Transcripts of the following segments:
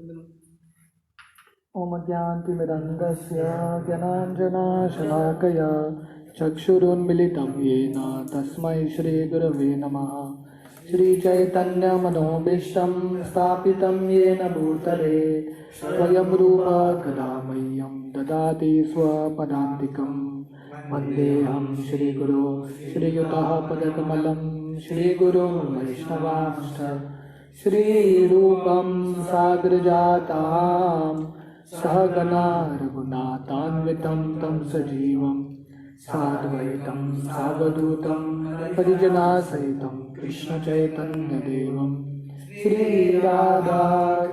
ओम ज्ञानतिमिरन्धस्य ज्ञानाञ्जनशलाकया चक्षुरुन्मिलितं येन तस्मै श्रीगुरवे नमः। श्रीचैतन्यमनोभीष्टं स्थापितं येन भूतले स्वयं रूप कदा मह्यं ददाति स्वपदान्तिकं। वन्देऽहं श्रीगुरो श्रीयुतः पदकमलं श्रीगुरुं वैष्णवांश्च श्रीरूपं साग्रजातां सहगना रघुनाथान्वितं तं सजीवं साद्वैतं सावधूतं परिजनासहितं कृष्णचैतन्यदेवं श्रीराधा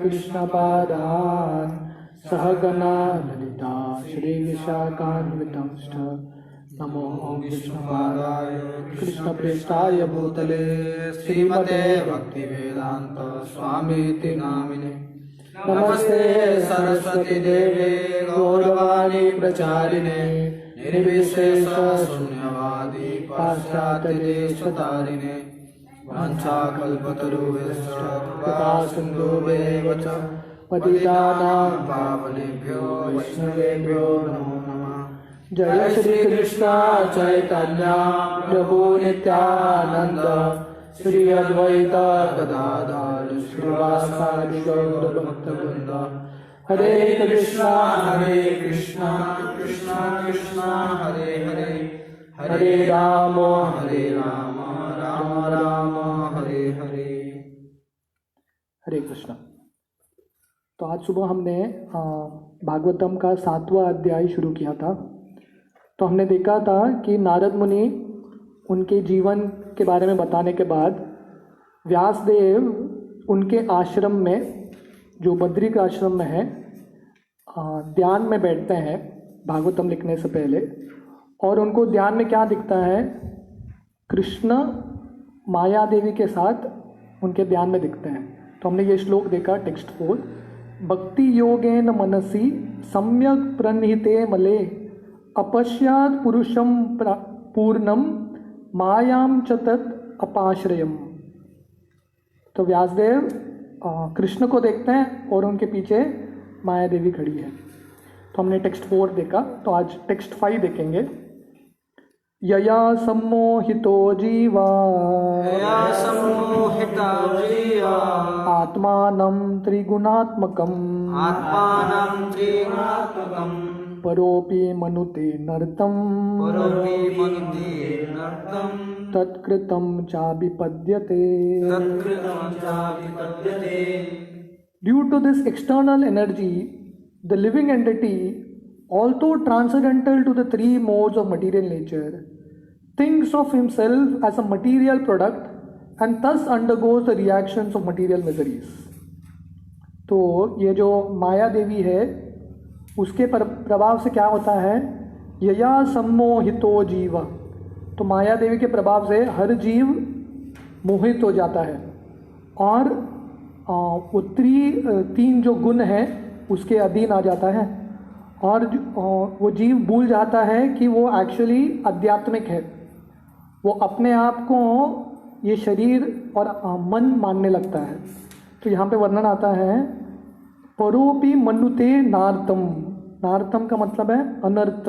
कृष्णपादान् सहगना ललिता श्रीविशाखान्वितंश्च। नमो विष्णुपादाय कृष्णप्रेष्ठाय भूतले श्रीमते भक्तिवेदांत स्वामीति नामिने। नमस्ते सरस्वती देवे गौरवाणी प्रचारिणे निर्विशेष शून्यवादी पाश्चात्य देशतारिणे। वाञ्छाकल्पतरुभ्यश्च कृपा सिन्धुभ्येव च पतितानां पावनेभ्यो वैष्णवेभ्यो नमो नमः। जय श्री कृष्ण चैतन्य प्रभु नित्यानंद श्री अद्वैत गदाधर श्रीवासादि गौर भक्तवृंद। हरे कृष्णा कृष्णा कृष्णा हरे हरे, हरे राम राम राम हरे हरे। हरे कृष्णा। तो आज सुबह हमने भागवतम का 7वां अध्याय शुरू किया था। तो हमने देखा था कि नारद मुनि उनके जीवन के बारे में बताने के बाद व्यासदेव उनके आश्रम में, जो बद्रिक आश्रम में है, ध्यान में बैठते हैं भागवतम लिखने से पहले। और उनको ध्यान में क्या दिखता है? कृष्ण माया देवी के साथ उनके ध्यान में दिखते हैं। तो हमने ये श्लोक देखा, टेक्स्ट 4। भक्ति योगेन मनसि सम्यक प्रणिहिते मले अपश्यात् पुरुषं पूर्णम मायाम च तत् अपाश्रयम। तो व्यासदेव कृष्ण को देखते हैं और उनके पीछे माया देवी खड़ी है। तो हमने टेक्स्ट 4 देखा। तो आज टेक्स्ट 5 देखेंगे। यया सम्मोहितो जीवा आत्मानं त्रिगुणात्मकम् परोपि मनुते नर्तं तत्कृतं चाभिपद्यते। Due to this external energy, the living entity, although transcendental to the three modes of material nature, thinks of himself as a material product and thus undergoes the reactions of material miseries. तो ये जो माया देवी है, उसके प्रभाव से क्या होता है? यया सम्मोहितो जीव। तो माया देवी के प्रभाव से हर जीव मोहित हो जाता है और उत्तरी 3 जो गुण हैं उसके अधीन आ जाता है। और वो जीव भूल जाता है कि वो एक्चुअली आध्यात्मिक है। वो अपने आप को ये शरीर और मन मानने लगता है। तो यहाँ पे वर्णन आता है, परोपि मनुते नार्थम। नार्थम का मतलब है अनर्थ,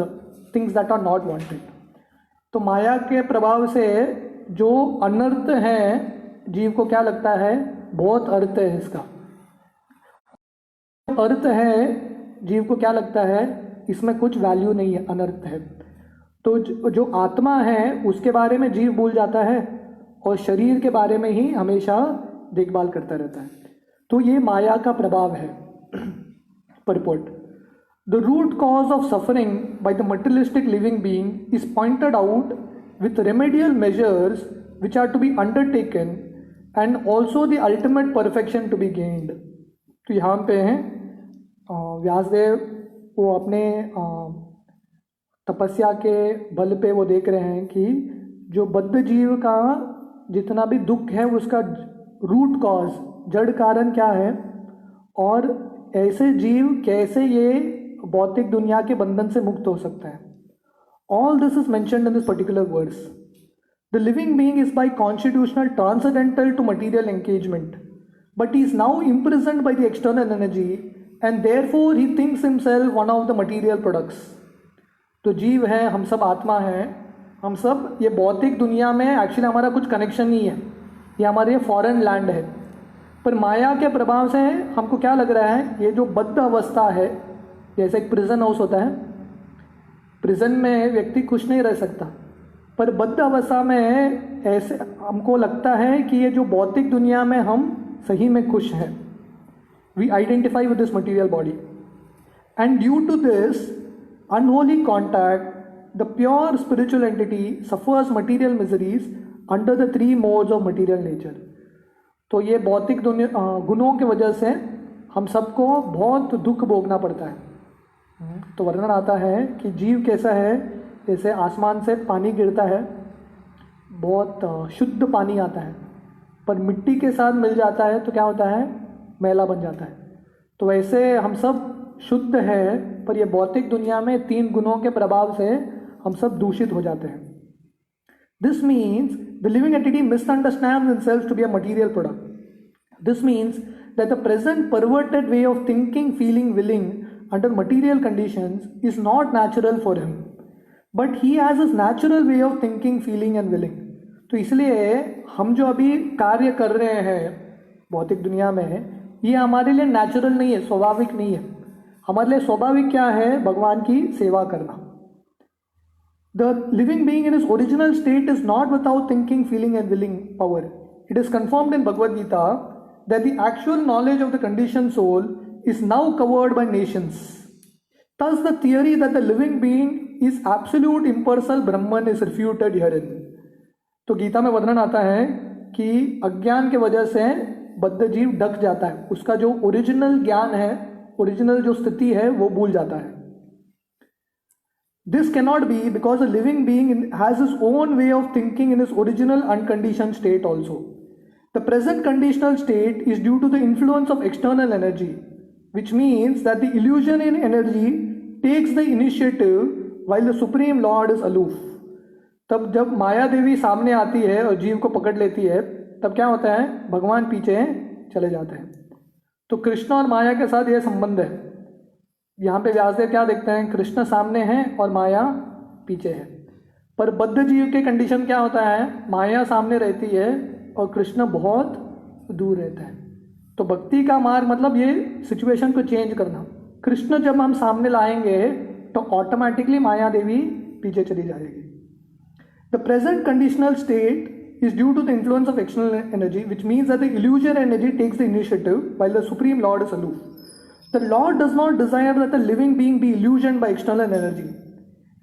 things that are not wanted. तो माया के प्रभाव से जो अनर्थ है, जीव को क्या लगता है? बहुत अर्थ है इसका। अर्थ है, जीव को क्या लगता है? इसमें कुछ वैल्यू नहीं है, अनर्थ है। तो जो आत्मा है उसके बारे में जीव भूल जाता है और शरीर के बारे में ही हमेशा देखभाल करता रहता है। तो ये माया का प्रभाव है। Purport. The root cause of suffering by the materialistic living being is pointed out with remedial measures which are to be undertaken and also the ultimate perfection to be gained. तो यहाँ पे हैं व्यासदेव, वो अपने तपस्या के बल पे वो देख रहे हैं कि जो बद्ध जीव का जितना भी दुख है उसका रूट कॉज, जड़ कारण क्या है, और ऐसे जीव कैसे ये भौतिक दुनिया के बंधन से मुक्त हो सकता है। All this is mentioned in this particular verse. The living being is by constitutional transcendental to material engagement, but he is now imprisoned by the external energy and therefore he thinks himself one of the material products. तो जीव है, हम सब आत्मा हैं, हम सब ये भौतिक दुनिया में एक्चुअली हमारा कुछ कनेक्शन नहीं है, ये हमारे फॉरेन लैंड है, पर माया के प्रभाव से हमको क्या लग रहा है, ये जो बद्ध अवस्था है, जैसे एक प्रिजन हाउस होता है, प्रिजन में व्यक्ति खुश नहीं रह सकता, पर बद्ध अवस्था में ऐसे हमको लगता है कि ये जो भौतिक दुनिया में हम सही में खुश हैं. We identify with this material body and due to this unholy contact, the pure spiritual entity suffers material miseries under the three modes of material nature. तो ये भौतिक गुणों की वजह से हम सबको बहुत दुख भोगना पड़ता है. तो वर्णन आता है कि जीव कैसा है, जैसे आसमान से पानी गिरता है, बहुत शुद्ध पानी आता है, पर मिट्टी के साथ मिल जाता है तो क्या होता है, मैला बन जाता है. तो वैसे हम सब शुद्ध है, पर ये भौतिक दुनिया में तीन गुणों के प्रभाव से हम सब दूषित हो जाते हैं. This means the living entity misunderstands himself to be a material product. This means that the present perverted way of thinking, feeling, willing under material conditions is not natural for him, but he has his natural way of thinking, feeling and willing. तो इसलिए हम जो अभी कार्य कर रहे हैं भौतिक दुनिया में, ये हमारे लिए नेचुरल नहीं है, स्वाभाविक नहीं है. हमारे लिए स्वाभाविक क्या है, भगवान की सेवा करना. The living being in his original state is not without thinking, feeling and willing power. It is confirmed in Bhagavad Gita that the actual knowledge of the condition soul is now covered by nescience. Thus the theory that the living being is absolute impersonal Brahman is refuted herein. तो गीता में वर्णन आता है कि अज्ञान के वजह से बद्ध जीव ढक जाता है, उसका जो ओरिजिनल ज्ञान है, ओरिजिनल जो स्थिति है वो भूल जाता है. This cannot be because a living being has his own way of thinking in his original unconditioned state also. The present conditional state is due to the influence of external energy, which means that the illusion in energy takes the initiative while the Supreme Lord is aloof. तब जब माया देवी सामने आती है और जीव को पकड़ लेती है, तब क्या होता है, भगवान पीछे चले जाते हैं. तो कृष्ण और माया के साथ यह संबंध है. यहाँ पे व्यासदेव क्या देखते हैं, कृष्ण सामने हैं और माया पीछे है. पर बद्ध जीव के कंडीशन क्या होता है, माया सामने रहती है और कृष्ण बहुत दूर रहता है. तो भक्ति का मार्ग मतलब ये सिचुएशन को चेंज करना. कृष्ण जब हम सामने लाएंगे तो ऑटोमेटिकली माया देवी पीछे चली जाएगी. The present conditional state is due to the influence of external energy, which means that the illusion energy takes the initiative while the Supreme Lord is aloof. The Lord does not desire that the living being be illusioned by external energy.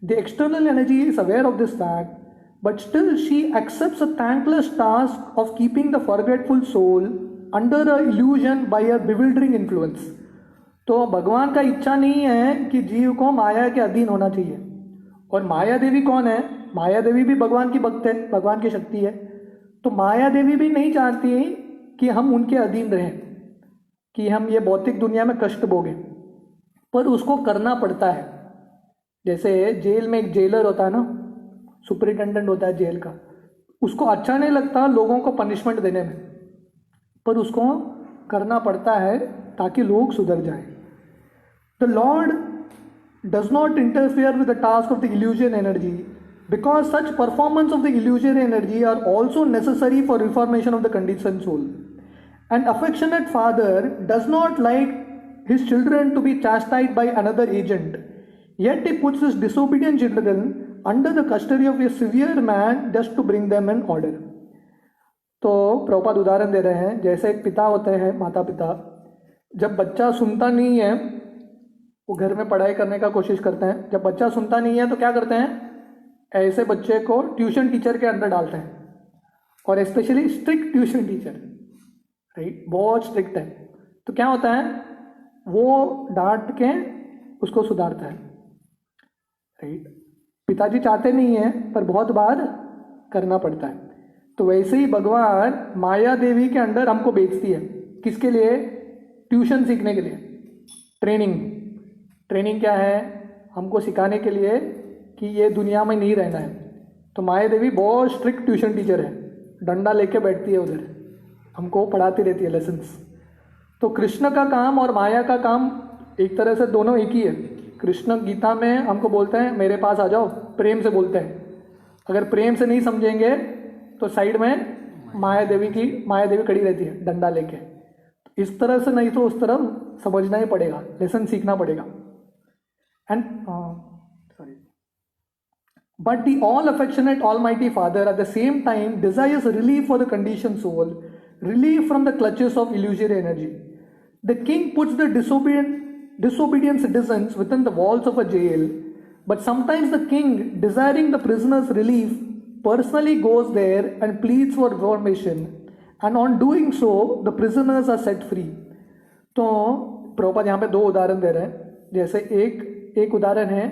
The external energy is aware of this fact, but still she accepts a thankless task of keeping the forgetful soul under a illusion by a bewildering influence. तो भगवान का इच्छा नहीं है कि जीव को माया के अधीन होना चाहिए. और माया देवी कौन है, माया देवी भी भगवान की भक्त है, भगवान की शक्ति है. तो माया देवी भी नहीं चाहती कि हम उनके अधीन रहें, कि हम ये भौतिक दुनिया में कष्ट भोगें, पर उसको करना पड़ता है. जैसे जेल में एक जेलर होता है ना, सुपरिटेंडेंट होता है जेल का, उसको अच्छा नहीं लगता लोगों को पनिशमेंट देने में, पर उसको करना पड़ता है ताकि लोग सुधर जाएं. The Lord does not interfere with the task of the illusion energy, because such performance of the illusion energy are also necessary for reformation of the conditioned soul. An affectionate father does not like his children to be chastised by another agent, yet he puts his disobedient children under the custody of a severe man just to bring them in order. तो प्रभुपाद उदाहरण दे रहे हैं, जैसे एक पिता होते हैं, माता पिता, जब बच्चा सुनता नहीं है वो घर में पढ़ाई करने का कोशिश करते हैं. जब बच्चा सुनता नहीं है तो क्या करते हैं, ऐसे बच्चे को ट्यूशन टीचर के अंदर डालते हैं, और specially strict tuition teacher, right, बहुत स्ट्रिक्ट है. तो क्या होता है, वो डांट के उसको सुधारता है, राइट. पिताजी चाहते नहीं है पर बहुत बार करना पड़ता है. तो वैसे ही भगवान माया देवी के अंदर हमको बेचती है, किसके लिए, ट्यूशन सीखने के लिए. ट्रेनिंग क्या है, हमको सिखाने के लिए कि ये दुनिया में नहीं रहना है. तो माया देवी बहुत स्ट्रिक्ट ट्यूशन टीचर है, डंडा लेके बैठती है उधर, हमको पढ़ाती रहती है लेसन्स. तो कृष्ण का काम और माया का काम एक तरह से दोनों एक ही है। कृष्ण गीता में हमको बोलते हैं मेरे पास आ जाओ, प्रेम से बोलते हैं। अगर प्रेम से नहीं समझेंगे तो साइड में माया देवी खड़ी रहती है डंडा लेके। इस तरह से नहीं तो उस तरह समझना ही पड़ेगा, लेसन सीखना पड़ेगा। And but the all affectionate almighty father at the same time desires relief for the condition soul, relief from the clutches of illusory energy. The king puts the disobedient citizens within the walls of a jail, but sometimes the king, desiring the prisoner's relief, personally goes there and pleads for reformation, and on doing so, the prisoners are set free. तो प्रभुपाद यहाँ पे दो उदाहरण दे रहे हैं। जैसे एक उदाहरण है,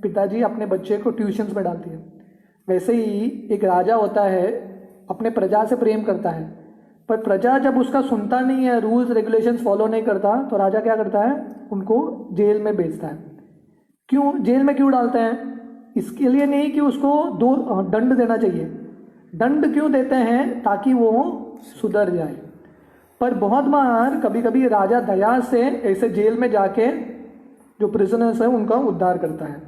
पिताजी अपने बच्चे को ट्यूशन्स में डालती है। वैसे ही एक राजा होता है, अपने प्रजा से प्रेम करता है, पर प्रजा जब उसका सुनता नहीं है, रूल्स रेगुलेशंस फॉलो नहीं करता, तो राजा क्या करता है, उनको जेल में भेजता है। क्यों जेल में क्यों डालते हैं? इसके लिए नहीं कि उसको दंड देना चाहिए। दंड क्यों देते हैं? ताकि वो सुधर जाए। पर बहुत बार कभी कभी राजा दया से ऐसे जेल में जाके जो प्रिजनर्स हैं उनका उद्धार करता है।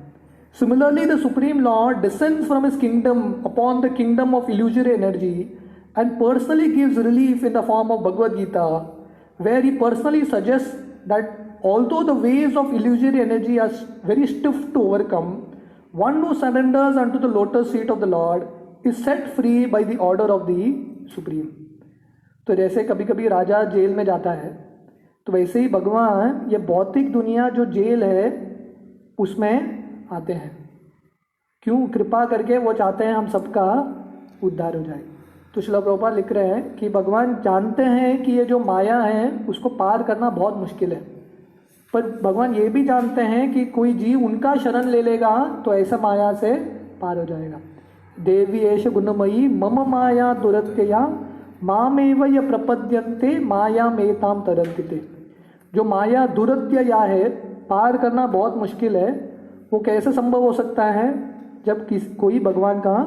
Similarly the supreme Lord descends from his kingdom upon the kingdom of illusory energy and personally gives relief in the form of Bhagavad Gita, where he personally suggests that although the waves of illusory energy are very stiff to overcome, one who surrenders unto the lotus feet of the Lord is set free by the order of the Supreme. तो जैसे कभी कभी राजा jail में जाता है, तो वैसे ही भगवान ये भौतिक दुनिया जो जेल है उसमें आते हैं। क्यों? कृपा करके वो चाहते हैं हम सबका उद्धार हो जाए। तो श्रील प्रभुपाद लिख रहे हैं कि भगवान जानते हैं कि ये जो माया है उसको पार करना बहुत मुश्किल है, पर भगवान ये भी जानते हैं कि कोई जीव उनका शरण ले लेगा तो ऐसा माया से पार हो जाएगा। देवी एष गुणमयी मम माया दुरत्यया मामेव य प्रपद्यन्ते माया मेताम तरन्ति। जो माया दुरत्यया है, पार करना बहुत मुश्किल है, वो कैसे संभव हो सकता है? जब कोई भगवान का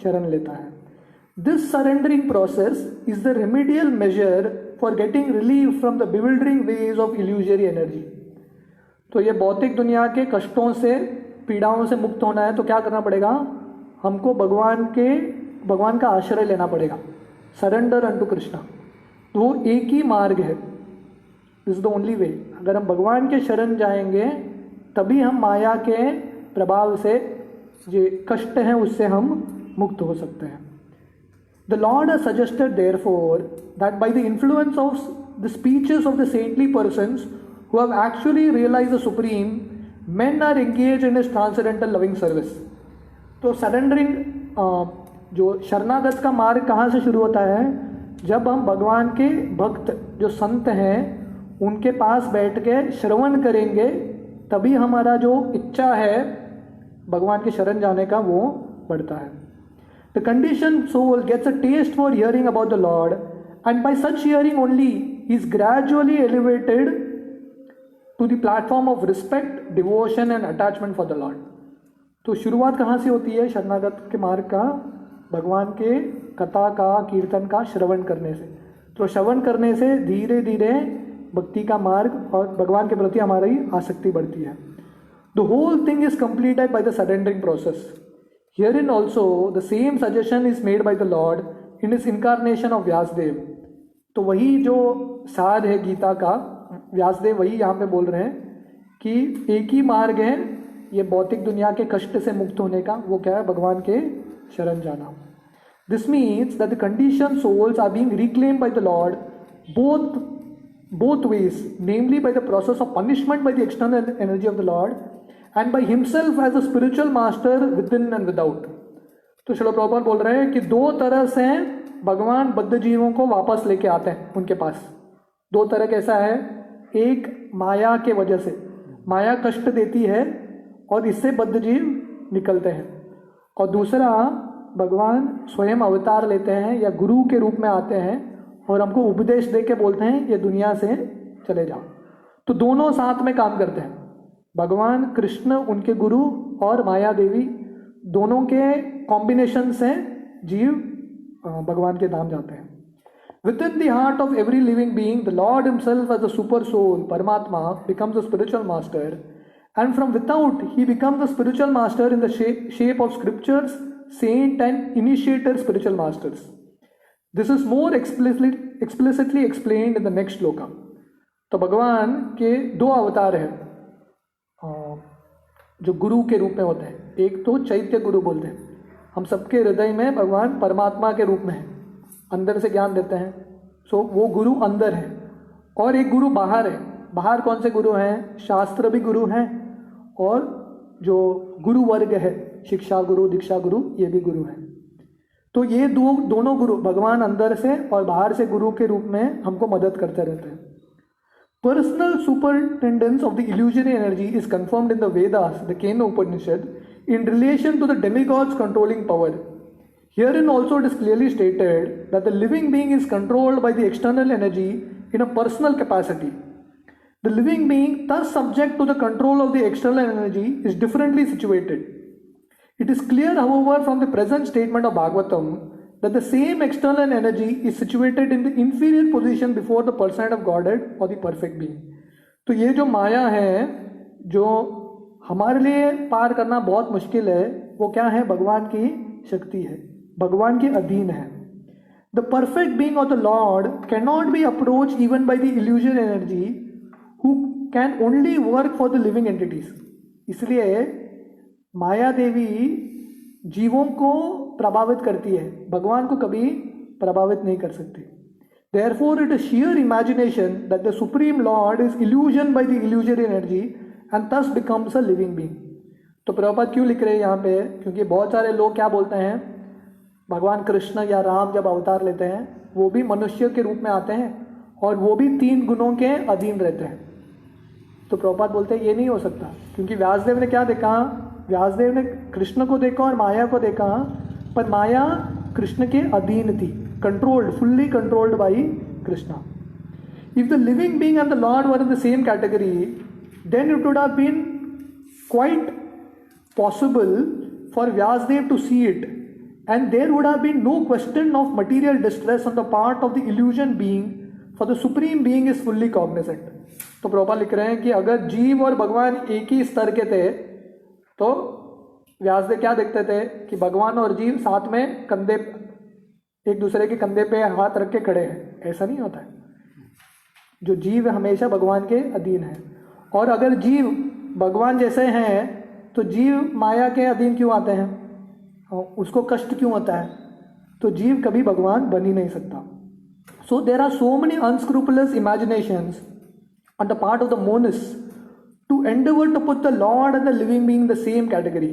शरण लेता है। This surrendering process is the remedial measure for getting relief from the bewildering waves of illusory energy. तो ये भौतिक दुनिया के कष्टों से, पीड़ाओं से मुक्त होना है तो क्या करना पड़ेगा? हमको भगवान का आश्रय लेना पड़ेगा। Surrender unto Krishna. तो वो एक ही मार्ग है, this is the only way. अगर हम भगवान के शरण जाएंगे तभी हम माया के प्रभाव से, जो कष्ट हैं उससे हम मुक्त हो सकते हैं। The Lord has suggested, therefore, that by the influence of the speeches of the saintly persons who have actually realized the Supreme, men are engaged in His transcendental loving service. तो सरेंडरिंग, जो शरणागत का मार्ग कहाँ से शुरू होता है? जब हम भगवान के भक्त जो संत हैं उनके पास बैठ के श्रवण करेंगे, तभी हमारा जो इच्छा है भगवान के शरण जाने का वो बढ़ता है। The conditioned soul gets a taste for hearing about the Lord, and by such hearing only, he is gradually elevated to the platform of respect, devotion and attachment for the Lord. तो शुरुआत कहाँ से होती है शरणागत के मार्ग का? भगवान के कथा का, कीर्तन का श्रवण करने से। तो श्रवण करने से धीरे धीरे भक्ति का मार्ग और भगवान के प्रति हमारी आसक्ति बढ़ती है। The whole thing is completed by the surrendering process. Herein also the same suggestion is made by the Lord in his incarnation of Vyasdev. तो वही जो सार है गीता का, व्यासदेव वही यहाँ पे बोल रहे हैं कि एक ही मार्ग है ये भौतिक दुनिया के कष्ट से मुक्त होने का। वो क्या है? भगवान के शरण जाना। This means that the conditioned souls are being reclaimed by the Lord both ways, namely by the process of punishment by the external energy of the Lord and by himself as a spiritual master within and without. तो श्रील प्रभुपाद बोल रहे हैं कि दो तरह से भगवान बद्ध जीवों को वापस लेके आते हैं उनके पास। दो तरह कैसा है? एक माया के वजह से, माया कष्ट देती है और इससे बद्ध जीव निकलते हैं, और दूसरा भगवान स्वयं अवतार लेते हैं या गुरु के रूप में आते हैं और हमको उपदेश दे के बोलते हैं ये दुनिया से चले जाओ। तो दोनों साथ में काम करते हैं, भगवान कृष्ण उनके गुरु और माया देवी, दोनों के कॉम्बिनेशन से जीव भगवान के धाम जाते हैं। Within the heart of every living being, the Lord Himself as the super soul, Paramatma, becomes the spiritual master, and from without, He becomes the spiritual master in the shape of scriptures, saint, and initiator spiritual masters. This is more explicitly explained in the next shloka. तो भगवान के दो अवतार हैं जो गुरु के रूप में होते हैं. एक तो चैत्य गुरु बोलते हैं. हम सबके हृदय में भगवान परमात्मा के रूप में है, अंदर से ज्ञान देते हैं. सो वो गुरु अंदर है. और एक गुरु बाहर है. बाहर कौन से गुरु हैं? शास्त्र भी गुरु हैं, और जो गुरु वर्ग है, शिक्षा गुरु, दीक्षा गुरु, ये भी गुरु हैं. तो ये दोनों गुरु, भगवान अंदर से और बाहर से गुरु के रूप में हमको मदद करते रहते हैं. Personal superintendence of the illusory energy is confirmed in the Vedas, the Kena Upanishad, in relation to the demigod's controlling power. Herein also it is clearly stated that the living being is controlled by the external energy in a personal capacity. The living being, thus subject to the control of the external energy, is differently situated. It is clear, however, from the present statement of Bhagavatam that the same external energy is situated in the inferior position before the personhood of Godhead or the perfect being. तो ये जो माया है, जो हमारे लिए पार करना बहुत मुश्किल है, वो क्या है? भगवान की शक्ति है, भगवान के अधीन है. The perfect being of the Lord cannot be approached even by the illusory energy, who can only work for the living entities. इसलिए माया देवी जीवों को प्रभावित करती है, भगवान को कभी प्रभावित नहीं कर सकती. Therefore, it is sheer imagination that the Supreme Lord is illusioned by the illusory energy and thus becomes a living being. तो प्रभुपाद क्यों लिख रहे हैं यहाँ पे? क्योंकि बहुत सारे लोग क्या बोलते हैं, भगवान कृष्ण या राम जब अवतार लेते हैं वो भी मनुष्य के रूप में आते हैं और वो भी 3 गुणों के अधीन रहते हैं. तो प्रभुपाद बोलते हैं ये नहीं हो सकता, क्योंकि व्यासदेव ने क्या देखा? व्यासदेव ने कृष्ण को देखा और माया को देखा, पर माया कृष्ण के अधीन थी, controlled, fully controlled by Krishna. If the living being and the lord were in the same category, then it would have been quite possible for Vyasadeva to see it, and there would have been no question of material distress on the part of the illusion being, for the supreme being is fully cognizant. तो प्रभुपाद लिख रहे हैं कि अगर जीव और भगवान एक ही स्तर के थे तो व्यासदेव क्या देखते थे कि भगवान और जीव साथ में कंधे, एक दूसरे के कंधे पे हाथ रख के खड़े हैं. ऐसा नहीं होता है. जो जीव हमेशा भगवान के अधीन है, और अगर जीव भगवान जैसे हैं तो जीव माया के अधीन क्यों आते हैं? उसको कष्ट क्यों होता है? तो जीव कभी भगवान बन ही नहीं सकता. So there are so many unscrupulous imaginations on the part of the monists to endeavor to put the Lord and the living being in the same category.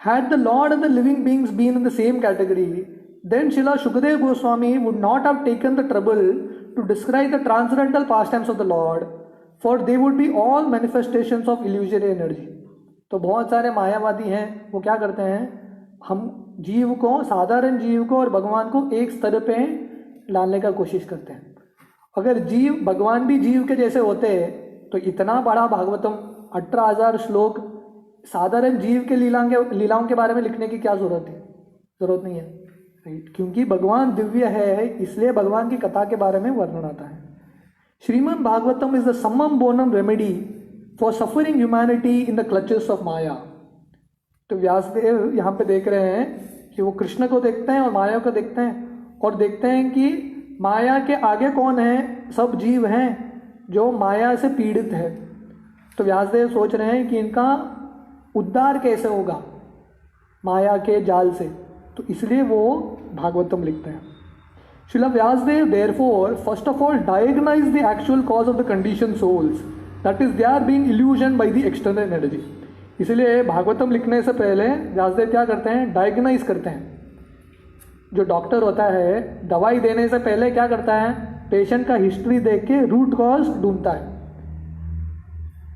Had the Lord and the living beings been in the same category, then Srila Shukadeva Goswami would not have taken the trouble to describe the transcendental pastimes of the Lord, for they would be all manifestations of illusory energy. तो बहुत सारे मायावादी हैं, वो क्या करते हैं, हम जीव को, साधारण जीव को और भगवान को एक स्तर पे लाने का कोशिश करते हैं. अगर जीव, भगवान भी जीव के जैसे होते तो इतना बड़ा भागवतम 18,000 श्लोक साधारण जीव के लीलाओं के बारे में लिखने की क्या जरूरत है? जरूरत नहीं है, राइट? क्योंकि भगवान दिव्य है, इसलिए भगवान की कथा के बारे में वर्णन आता है. Shrimad Bhagavatam is the summum bonum remedy for suffering humanity in the clutches of maya. तो व्यासदेव यहाँ पे देख रहे हैं कि वो कृष्ण को देखते हैं और माया को देखते हैं, और देखते हैं कि माया के आगे कौन है? सब जीव हैं जो माया से पीड़ित है. तो व्यासदेव सोच रहे हैं कि इनका उद्धार कैसे होगा माया के जाल से, तो इसलिए वो भागवतम लिखते हैं. Srila Vyasadeva therefore first of all diagnose the actual cause of the condition souls, that is they are being illusion by the external energy. इसलिए भागवतम लिखने से पहले व्यासदेव क्या करते हैं? डायग्नाइज करते हैं. जो डॉक्टर होता है दवाई देने से पहले क्या करता है? पेशेंट का हिस्ट्री देख के रूट कॉज ढूंढता है.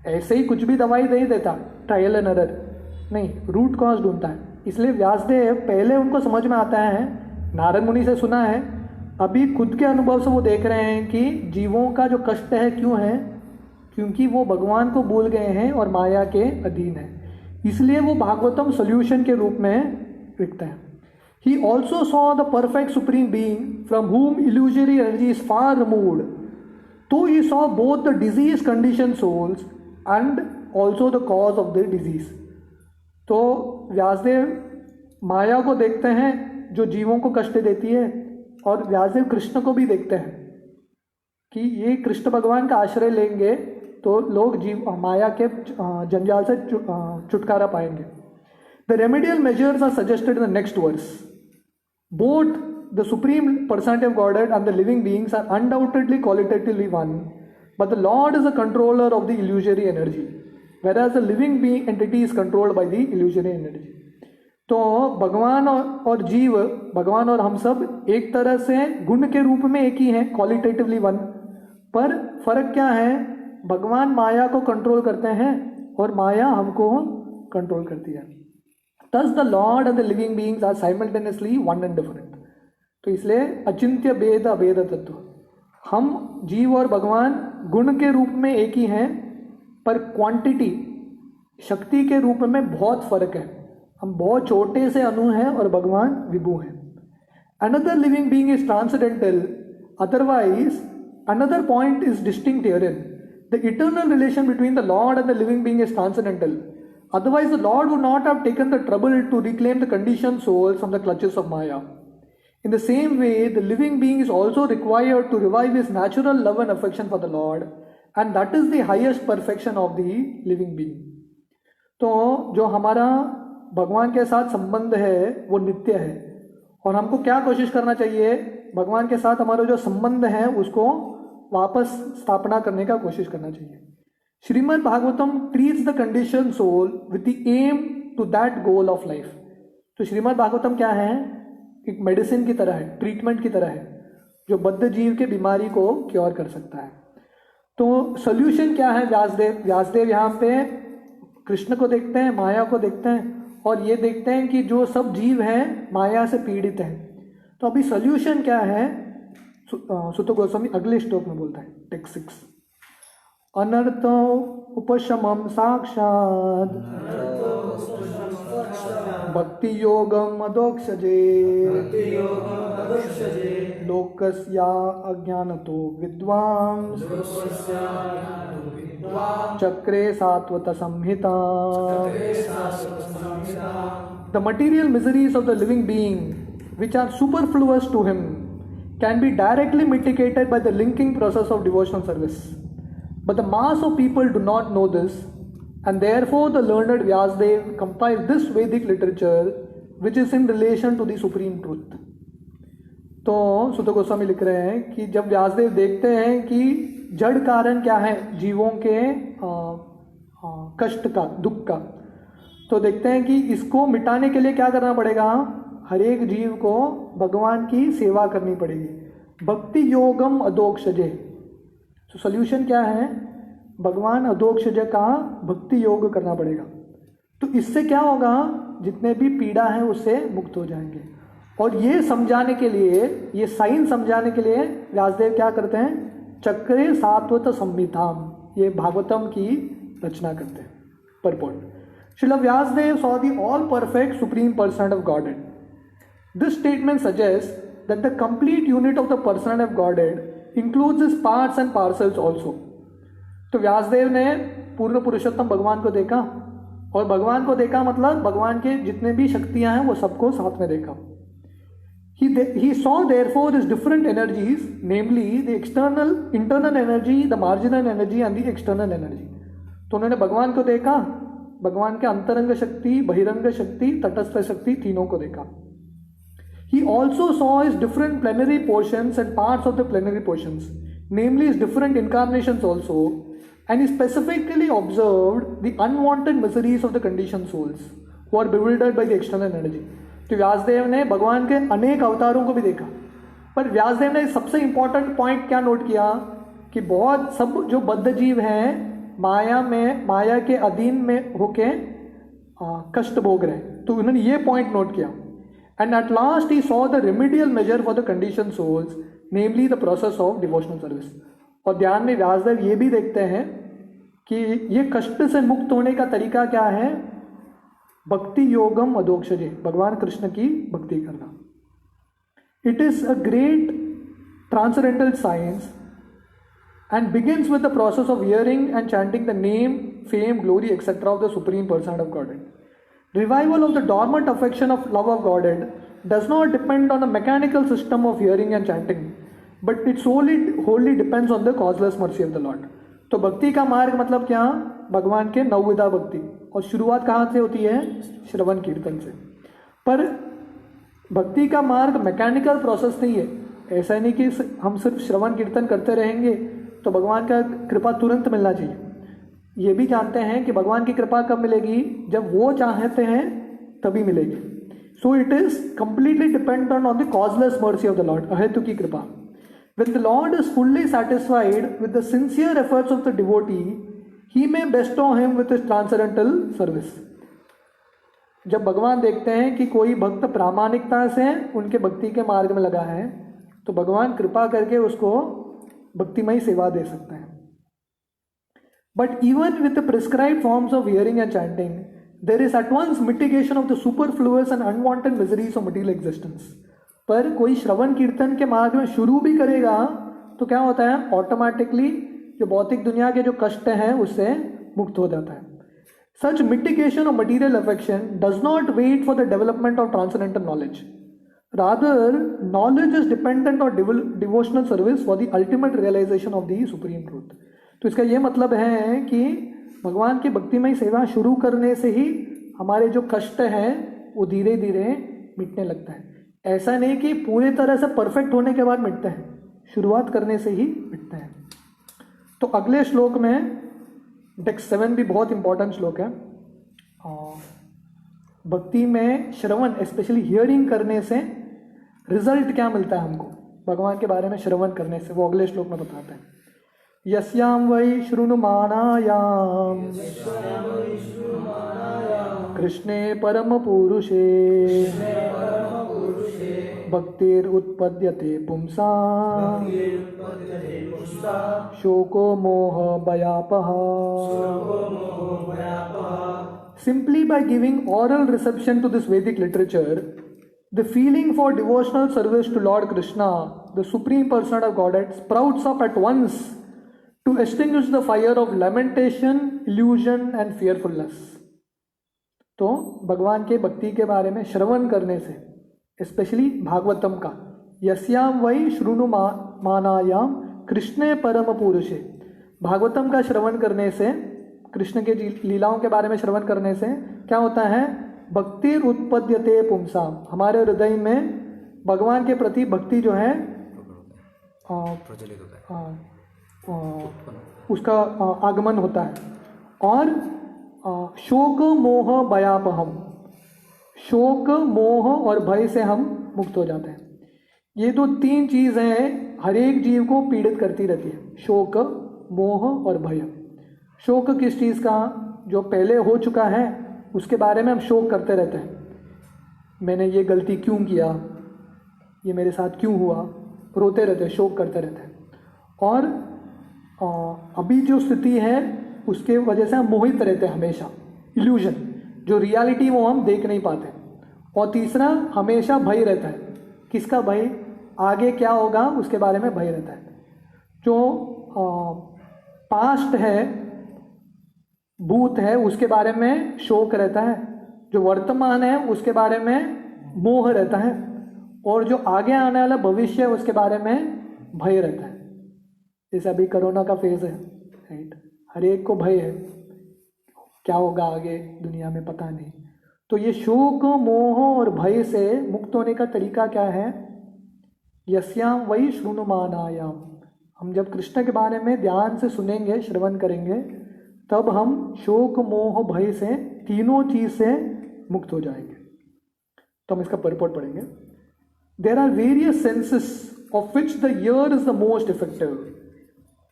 ऐसे ही कुछ भी दवाई नहीं देता, ट्रायल एंड एरर नहीं, रूट कॉज ढूंढता है. इसलिए व्यासदेव पहले उनको समझ में आता है, नारद मुनि से सुना है, अभी खुद के अनुभव से वो देख रहे हैं कि जीवों का जो कष्ट है क्यों है, क्योंकि वो भगवान को भूल गए हैं और माया के अधीन है. इसलिए वो भागवतम सोल्यूशन के रूप में लिखते हैं. He also saw the perfect supreme being from whom illusory energy is far removed. So he saw both the disease conditioned souls and also the cause of the disease. तो व्यासदेव माया को देखते हैं जो जीवों को कष्ट देती है, और व्यासदेव कृष्ण को भी देखते हैं कि ये कृष्ण भगवान का आश्रय लेंगे तो लोग जीव माया के जंजाल से छुटकारा पाएंगे. The remedial measures are suggested in the next verse. Both the Supreme Personality of Godhead and the living beings are undoubtedly qualitatively one, but the Lord is a controller of the illusory energy, whereas the living being entity is controlled by the illusory energy. तो भगवान और जीव, भगवान और हम सब एक तरह से गुण के रूप में एक ही हैं, क्वालिटेटिवली वन, पर फर्क क्या है? भगवान माया को कंट्रोल करते हैं और माया हमको कंट्रोल करती है. Thus the Lord and the living beings are simultaneously one and different. तो इसलिए अचिंत्य भेद अभेद तत्व, हम जीव और भगवान गुण के रूप में एक ही हैं, पर क्वांटिटी शक्ति के रूप में बहुत फर्क है. हम बहुत छोटे से अणु हैं और भगवान विभु हैं. Another living being is transcendental, otherwise another point is distinct herein. The eternal relation between the Lord and the living being is transcendental. Otherwise, the Lord would not have taken the trouble to reclaim the conditioned souls from the clutches of Maya. In the same way, the living being is also required to revive his natural love and affection for the Lord, and that is the highest perfection of the living being. तो जो हमारा भगवान के साथ संबंध है वो नित्य है, और हमको क्या कोशिश करना चाहिए? भगवान के साथ हमारा जो संबंध है उसको वापस स्थापना करने का कोशिश करना चाहिए. Srimad Bhagavatam treats the condition soul with the aim to that goal of life. तो श्रीमद् भागवतम क्या है? एक मेडिसिन की तरह है, ट्रीटमेंट की तरह है, जो बद्ध जीव के बीमारी को क्योर कर सकता है. तो सोल्यूशन क्या है? व्यासदेव यहाँ पे कृष्ण को देखते हैं, माया को देखते हैं, और ये देखते हैं कि जो सब जीव हैं माया से पीड़ित हैं. तो अभी सोल्यूशन क्या है? सुत गोस्वामी अगले श्लोक में बोलता है, टेक्स्ट 6. अनर्थो उपशमम साक्षात् भक्ति योगम अदोक्षजे लोकस्या अज्ञानतो विद्वान् चक्रे सात्वत संहिता. The material miseries of the living being, which are superfluous to him, can be directly mitigated by the linking process of devotional service. But the mass of people do not know this, and therefore the learned Vyasadeva compiled this Vedic literature, which is in relation to the supreme truth. तो सुत गोस्वामी लिख रहे हैं कि जब व्यासदेव देखते हैं कि जड़ कारण क्या है जीवों के कष्ट का, दुख का, तो देखते हैं कि इसको मिटाने के लिए क्या करना पड़ेगा? हर एक जीव को भगवान की सेवा करनी पड़ेगी. भक्ति योगम अदोक्षजे. तो सोल्यूशन क्या है? भगवान अदोक्षज का भक्ति योग करना पड़ेगा. तो इससे क्या होगा? जितने भी पीड़ा है उससे मुक्त हो जाएंगे. और ये समझाने के लिए, ये साइंस समझाने के लिए व्यासदेव क्या करते हैं? चक्रे सात्वत संहिताम, ये भागवतम की रचना करते हैं. Purport. Srila Vyasadeva saw the all perfect supreme personality of Godhead. This statement suggests that the complete unit of the personality of Godhead includes its parts and parcels also. तो व्यासदेव ने पूर्ण पुरुषोत्तम भगवान को देखा, और भगवान को देखा मतलब भगवान के जितने भी शक्तियां हैं वो सबको साथ में देखा. He saw therefore his different energies, namely the internal energy, the marginal energy and the external energy. तो उन्होंने भगवान को देखा, भगवान के अंतरंग शक्ति, बहिरंग शक्ति, तटस्थ शक्ति, तीनों को देखा. He also saw his different plenary portions and parts of the plenary portions, namely his different incarnations also, and he specifically observed the unwanted miseries of the conditioned souls who are bewildered by the external energy. तो व्यासदेव ने भगवान के अनेक अवतारों को भी देखा, पर व्यासदेव ने सबसे इंपॉर्टेंट पॉइंट क्या नोट किया कि बहुत सब जो बद्ध जीव हैं माया के अधीन में होके कष्ट भोग रहे हैं. तो उन्होंने ये पॉइंट नोट किया. And at last he saw the remedial measure for the conditioned souls, namely the process of devotional service. और ध्यान में व्यासदेव ये भी देखते हैं कि ये कष्ट से मुक्त होने का तरीका क्या है? भक्ति योगम अधोक्षजे, भगवान कृष्ण की भक्ति करना. It is a great transcendental science and begins with the process of hearing and chanting the name, fame, glory, etc. of the Supreme Person of Godhead. Revival of the dormant affection of love of Godhead does not depend on a mechanical system of hearing and chanting, but it wholly depends on the causeless mercy of the Lord. तो भक्ति का मार्ग मतलब क्या? भगवान के नवविधा भक्ति, और शुरुआत कहाँ से होती है? श्रवण कीर्तन से. पर भक्ति का मार्ग मैकेनिकल प्रोसेस नहीं है. ऐसा नहीं कि हम सिर्फ श्रवण कीर्तन करते रहेंगे तो भगवान का कृपा तुरंत मिलना चाहिए. ये भी जानते हैं कि भगवान की कृपा कब मिलेगी? जब वो चाहते हैं तभी मिलेगी. So it is completely dependent on the causeless mercy of the Lord, अहेतु की कृपा. When the Lord is fully satisfied with the sincere efforts of the devotee, He may bestow him with his transcendental service. जब भगवान देखते हैं कि कोई भक्त प्रामाणिकता से उनके भक्ति के मार्ग में लगा है, तो भगवान कृपा करके उसको भक्तिमय सेवा दे सकते हैं. But even with the prescribed forms of hearing and chanting, there is at once mitigation of the superfluous and unwanted miseries of material existence. पर कोई श्रवण कीर्तन के मार्ग में शुरू भी करेगा तो क्या होता है? ऑटोमेटिकली जो भौतिक दुनिया के जो कष्ट हैं उससे मुक्त हो जाता है. Such mitigation of material affection does not wait for the development of transcendental knowledge. Rather, knowledge is dependent on devotional service for the ultimate realization of the supreme truth. तो इसका ये मतलब है कि भगवान की भक्तिमय सेवा शुरू करने से ही हमारे जो कष्ट हैं वो धीरे धीरे मिटने लगता है. ऐसा नहीं कि पूरी तरह से परफेक्ट होने के बाद मिटते हैं, शुरुआत करने से ही मिटते हैं. तो अगले श्लोक में टेक्स्ट 7 भी बहुत इंपॉर्टेंट श्लोक है. भक्ति में श्रवण, स्पेशली हियरिंग करने से रिजल्ट क्या मिलता है हमको भगवान के बारे में श्रवण करने से, वो अगले श्लोक में बताते हैं. यस्याम वै शृणुमानायाम कृष्णे परम पुरुषे भक्तिर उत्पद्यते पुंसां शोको मोह भयापः. Simply by giving oral reception to this Vedic literature, the feeling for devotional service to Lord Krishna, the Supreme Person of Godhead, sprouts up at once to extinguish the fire of lamentation, illusion and fearfulness. तो भगवान के भक्ति के बारे में श्रवण करने से, specially Bhagavatam का, यस्याम वै शृणु मानायाम कृष्णे परम पुरुषे, भागवतम का श्रवण करने से, कृष्ण के लीलाओं के बारे में श्रवण करने से क्या होता है? भक्ति उत्पद्यते पुंसाम, हमारे हृदय में भगवान के प्रति भक्ति जो है उसका आगमन होता है. और शोक मोह भयापहम, शोक मोह और भय से हम मुक्त हो जाते हैं. ये तो 3 चीज़ हैं हर एक जीव को पीड़ित करती रहती है, शोक, मोह और भय. शोक किस चीज़ का? जो पहले हो चुका है उसके बारे में हम शोक करते रहते हैं. मैंने ये गलती क्यों किया, ये मेरे साथ क्यों हुआ, रोते रहते हैं, शोक करते रहते हैं. और अभी जो स्थिति है उसके वजह से हम मोहित रहते हैं हमेशा, इल्यूजन, जो रियलिटी वो हम देख नहीं पाते. और तीसरा, हमेशा भय रहता है. किसका भय? आगे क्या होगा उसके बारे में भय रहता है. जो पास्ट है, भूत है, उसके बारे में शोक रहता है. जो वर्तमान है उसके बारे में मोह रहता है. और जो आगे आने वाला भविष्य है उसके बारे में भय रहता है. जैसे अभी कोरोना का फेज है, राइट, हर एक को भय है, क्या होगा आगे दुनिया में पता नहीं. तो ये शोक, मोह और भय से मुक्त होने का तरीका क्या है? यस्याम वै शृणुमानायाम, हम जब कृष्ण के बारे में ध्यान से सुनेंगे, श्रवण करेंगे, तब हम शोक, मोह, भय से, तीनों चीज से मुक्त हो जाएंगे. तो हम इसका परपोर्ट पढ़ेंगे. There are various senses of which the ear is the most effective.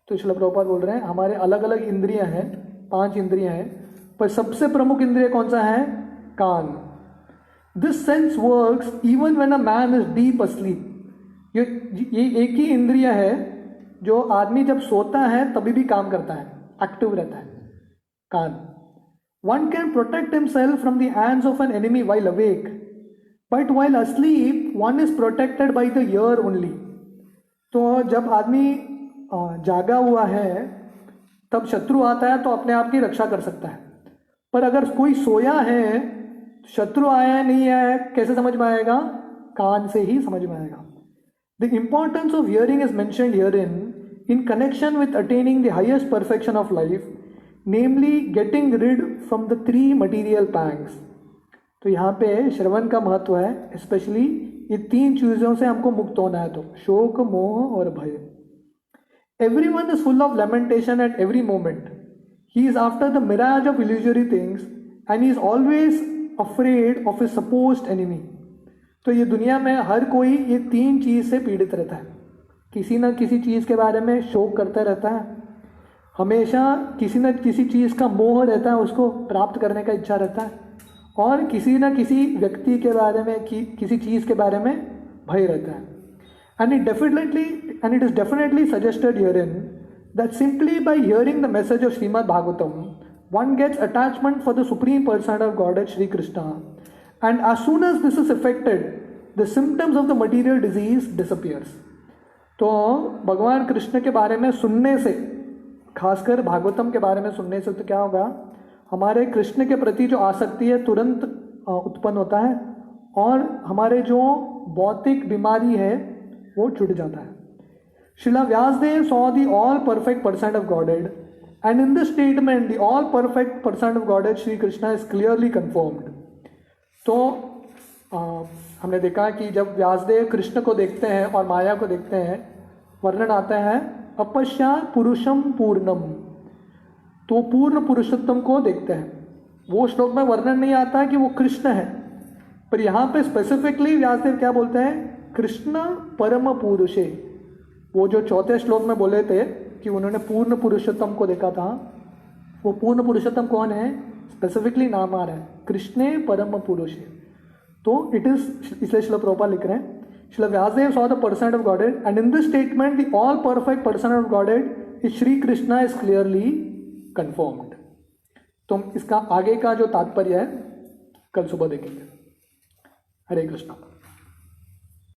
तो श्रील प्रभुपाद बोल रहे हैं हमारे अलग अलग इंद्रियां हैं, 5 इंद्रियां हैं, पर सबसे प्रमुख इंद्रिय कौन सा है? कान. This sense works even when a man is deep asleep. ये एक ही इंद्रिय है जो आदमी जब सोता है तभी भी काम करता है, एक्टिव रहता है, कान. One can protect himself from the hands of an enemy while awake, but while asleep, one is protected by the ear only. तो जब आदमी जागा हुआ है तब शत्रु आता है तो अपने आप की रक्षा कर सकता है, पर अगर कोई सोया है, शत्रु आया है नहीं है कैसे समझ में आएगा? कान से ही समझ में आएगा. The importance of hearing is mentioned herein in connection with attaining the highest perfection of life, namely getting rid from the 3 material pangs. तो यहाँ पे श्रवण का महत्व है, स्पेशली ये 3 चीज़ों से हमको मुक्त होना है, तो शोक, मोह और भय. Everyone is full of lamentation at every moment. He is after the mirage of illusory things and he is always afraid of his supposed enemy. तो ये दुनिया में हर कोई ये 3 चीज़ से पीड़ित रहता है. किसी न किसी चीज़ के बारे में शोक करता रहता है, हमेशा किसी न किसी चीज़ का मोह रहता है, उसको प्राप्त करने का इच्छा रहता है, और किसी न किसी व्यक्ति के बारे में किसी चीज़ के बारे में भय रहता है. And it is definitely suggested herein that simply by hearing the message of Srimad Bhagavatam, one gets attachment for the Supreme Person of Godhead Shri Krishna, and as soon as this is affected, the symptoms of the material disease disappears. तो भगवान कृष्ण के बारे में सुनने से, खासकर भागवतम के बारे में सुनने से, तो क्या होगा? हमारे कृष्ण के प्रति जो आसक्ति है तुरंत उत्पन्न होता है, और हमारे जो भौतिक बीमारी है वो छूट जाता है. Srila Vyasdev saw the all perfect person of Godhead, and in this statement the all perfect person of Godhead Shri Krishna is clearly confirmed. तो हमने देखा कि जब व्यासदेव कृष्ण को देखते हैं और माया को देखते हैं, वर्णन आता है अपश्यात पुरुषम पूर्णम, तो पूर्ण पुरुषोत्तम को देखते हैं. वो श्लोक में वर्णन नहीं आता है कि वो कृष्ण है, पर यहाँ पे स्पेसिफिकली व्यासदेव क्या बोलते हैं? कृष्ण परम पुरुषे. वो जो 4थे श्लोक में बोले थे कि उन्होंने पूर्ण पुरुषोत्तम को देखा था, वो पूर्ण पुरुषोत्तम कौन है? स्पेसिफिकली नाम आ रहा है, कृष्णे परम पुरुषे. तो इट इज, इसलिए श्रील प्रभुपाद लिख रहे हैं, Srila Vyasadeva saw the person of Godhead, and in this statement the all perfect person of Godhead is Sri Krishna is clearly confirmed. तो इसका आगे का जो तात्पर्य है कल सुबह देखेंगे. हरे कृष्णा.